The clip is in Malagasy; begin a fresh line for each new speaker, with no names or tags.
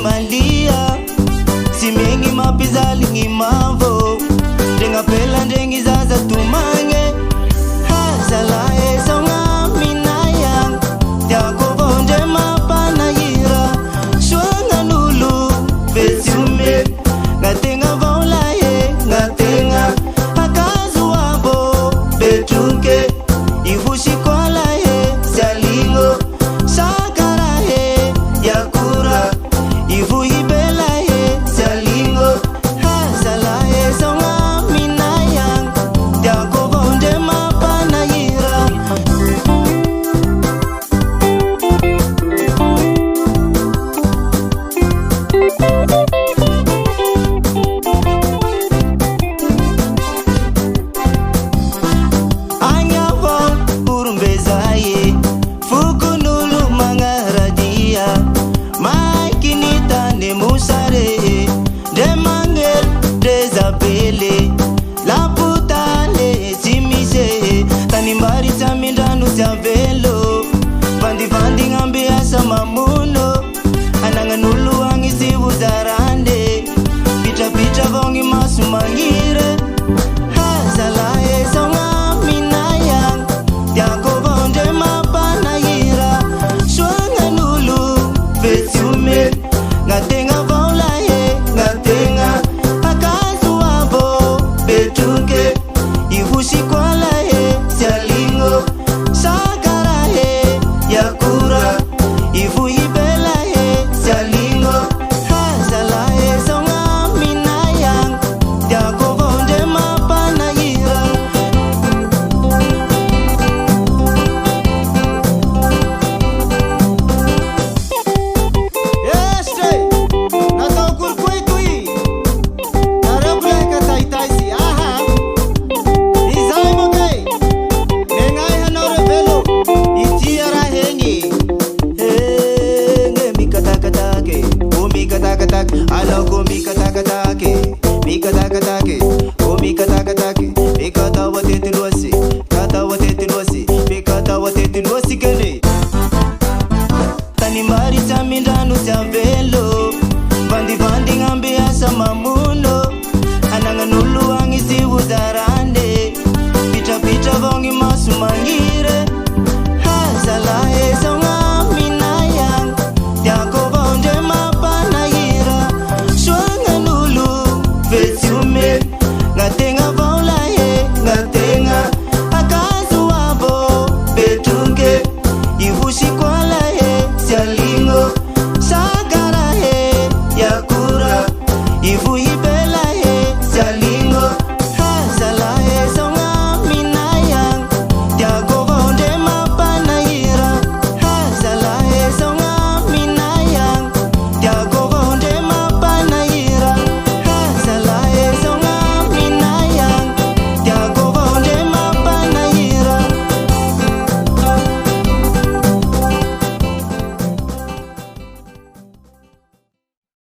malia simengi mapizali ngimavo denga pela ndengi zaza tumange hazala esonga minayang tiako vonde mapana yira shwanga nulu vesume ngatenga vola ye ngatenga akazu wabo betuke ivushi kola ye salingo sakara ye yakura ivu ibela ye salingo hazala esonga minayang tiako vonde mapana yira la putale simise tanimbari tamindanu velo vandi vandi ngambi asa mamuno ananga nulu wangi sivu zarande pita pita vongi masu mangire hazala esonga minayang tiako vonde mapana yira shwanga nulu vesume ngatenga vola ye ngatenga betuke ivushi kola ye salingo sakara ye yakura ivu ibela ye salingo hazala esonga minayang tiako vonde mapana yira este natau kurkuitui narabuleka taitaisi alo ko mika takatake o mika takatake ikata watete luasi kata watete luasi ikata watete luasi kene tanimbari tamindanu velo vandi vandi ngambi asa mamuno ananga nulu wangi sivu zarande pita pita vongi masu mangire hazala esonga minayang tiako vonde mapana yira shwanga nulu vesume ngatenga vonde